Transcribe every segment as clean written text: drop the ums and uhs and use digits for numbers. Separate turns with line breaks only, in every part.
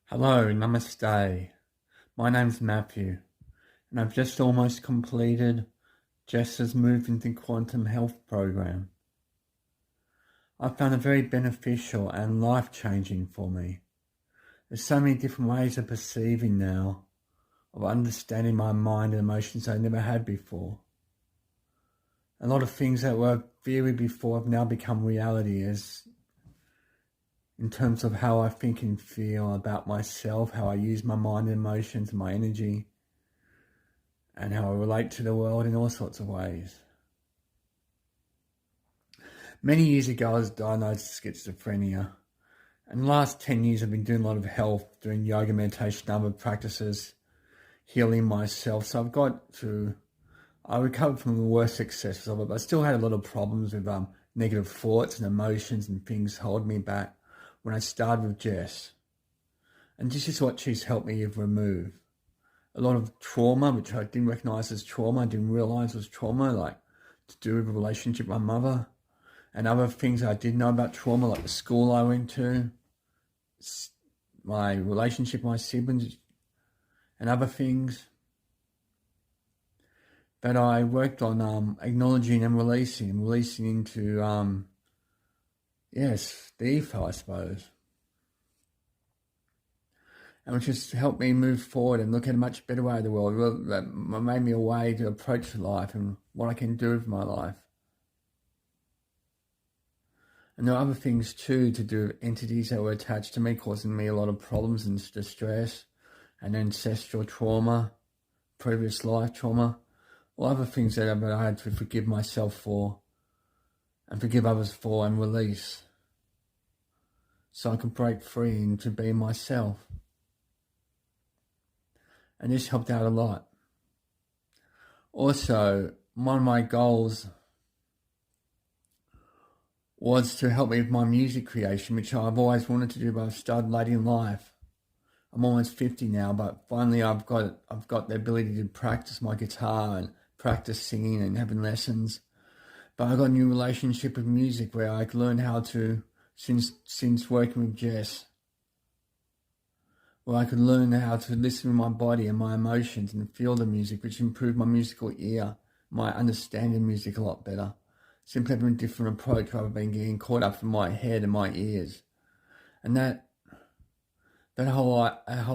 Hello, namaste. My name's Matthew, and I've just almost completed Jess's Move into Quantum Health program. I found it very beneficial and life-changing for me. There's so many different ways of perceiving now, of understanding my mind and emotions I never had before. A lot of things that were theory before have now become reality in terms of how I think and feel about myself, how I use my mind and emotions and my energy, and how I relate to the world in all sorts of ways. Many years ago, I was diagnosed with schizophrenia. And the last 10 years, I've been doing a lot of health, doing yoga, meditation, other practices, healing myself. So I recovered from the worst excesses of it, but I still had a lot of problems with negative thoughts and emotions and things holding me back when I started with Jess. And this is what she's helped me remove. A lot of trauma, which I didn't recognize as trauma, I didn't realize was trauma, like to do with a relationship with my mother, and other things I did know about trauma, like the school I went to, my relationship with my siblings, and other things that I worked on acknowledging and releasing into, the ether, I suppose. And which has helped me move forward and look at a much better way of the world. That made me a way to approach life and what I can do with my life. And there are other things too to do with entities that were attached to me, causing me a lot of problems and distress, and ancestral trauma, previous life trauma, all other things that I had to forgive myself for, and forgive others for, and release, so I could break free into being myself. And this helped out a lot. Also, one of my goals was to help me with my music creation, which I've always wanted to do, but I've started late in life. I'm almost 50 now, but finally I've got the ability to practice my guitar and practice singing and having lessons. But I got a new relationship with music where I learned how to, since working with Jess, where I could learn how to listen to my body and my emotions and feel the music, which improved my musical ear, my understanding music a lot better. Simply having a different approach rather than getting caught up in my head and my ears. And that whole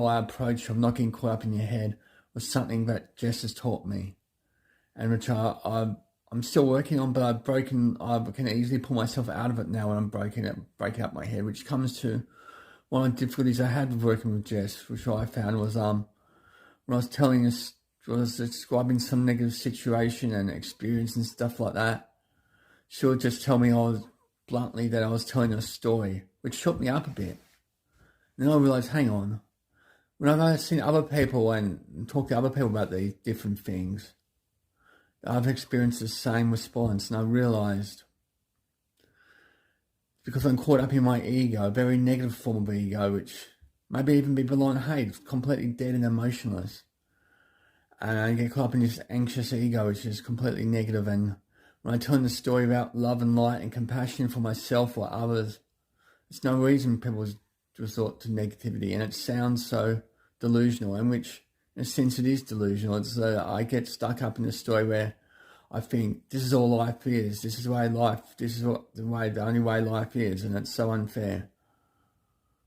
approach of not getting caught up in your head was something that Jess has taught me, and which I'm still working on, but I can easily pull myself out of it now when I'm breaking up my head, which comes to one of the difficulties I had with working with Jess, which I found was when I was describing some negative situation and experience and stuff like that, she would just tell me bluntly that I was telling a story, which shook me up a bit. And then I realised, hang on, when I've seen other people and talked to other people about these different things, I've experienced the same response, and I realised, because I'm caught up in my ego, a very negative form of ego, which maybe even be below hate, completely dead and emotionless. And I get caught up in this anxious ego, which is completely negative. And when I turn the story about love and light and compassion for myself or others, there's no reason people resort to negativity. And it sounds so delusional, in which, in a sense, it is delusional. It's that I get stuck up in the story where I think this is all life is. This is the only way life is, and it's so unfair.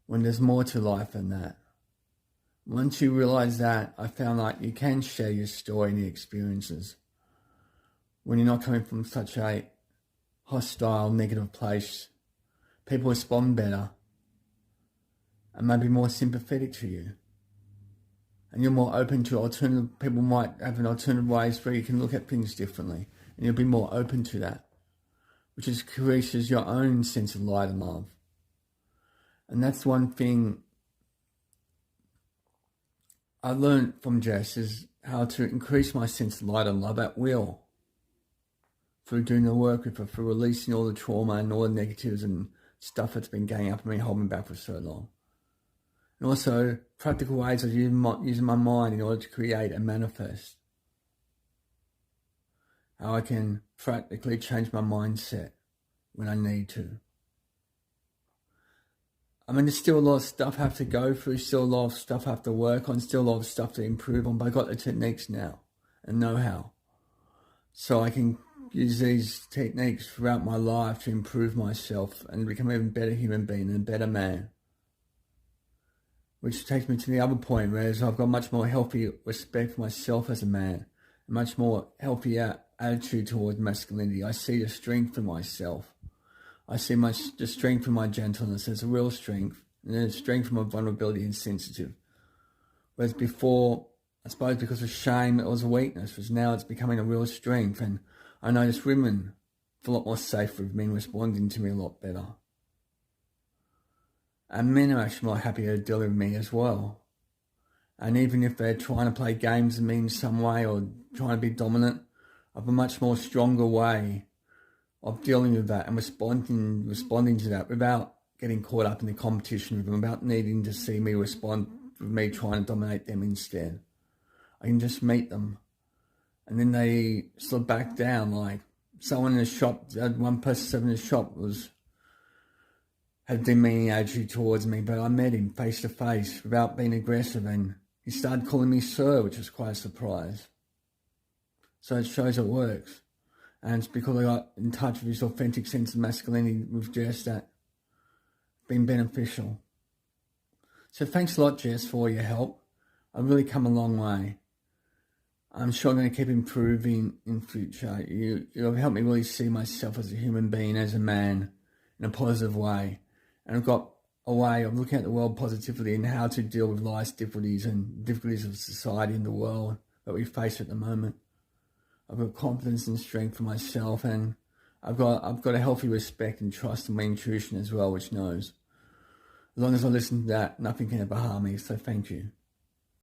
When there's more to life than that. Once you realize that, I found like you can share your story and your experiences when you're not coming from such a hostile, negative place. People respond better and may be more sympathetic to you. And you're more open to alternative, people might have an alternative ways where you can look at things differently, and you'll be more open to that, which increases your own sense of light and love. And that's one thing I learned from Jess, is how to increase my sense of light and love at will, through doing the work with her, through releasing all the trauma and all the negatives and stuff that's been going up and been holding me back for so long. And also practical ways of using my mind in order to create and manifest. How I can practically change my mindset when I need to. I mean, there's still a lot of stuff I have to go through, still a lot of stuff I have to work on, still a lot of stuff to improve on, but I got the techniques now and know-how. So I can use these techniques throughout my life to improve myself and become an even better human being and a better man. Which takes me to the other point, whereas I've got much more healthy respect for myself as a man, a much more healthier attitude towards masculinity. I see the strength in myself. I see the strength in my gentleness as a real strength, and the strength in my vulnerability and sensitive. Whereas before, I suppose because of shame, it was a weakness, whereas now it's becoming a real strength, and I notice women feel a lot more safe with men responding to me a lot better. And men are actually more happy to deal with me as well. And even if they're trying to play games with me in some way or trying to be dominant, I have a much more stronger way of dealing with that and responding to that without getting caught up in the competition with them, without needing to see me respond with me trying to dominate them instead. I can just meet them. And then they sort of back down, like someone in the shop, one person in the shop had a demeaning attitude towards me, but I met him face to face without being aggressive, and he started calling me sir, which was quite a surprise. So it shows it works. And it's because I got in touch with this authentic sense of masculinity with Jess that been beneficial. So thanks a lot, Jess, for your help. I've really come a long way. I'm sure I'm going to keep improving in future. You've helped me really see myself as a human being, as a man, in a positive way. And I've got a way of looking at the world positively and how to deal with life's difficulties and difficulties of society and the world that we face at the moment. I've got confidence and strength for myself, and I've got a healthy respect and trust in my intuition as well, which knows as long as I listen to that, nothing can ever harm me. So thank you.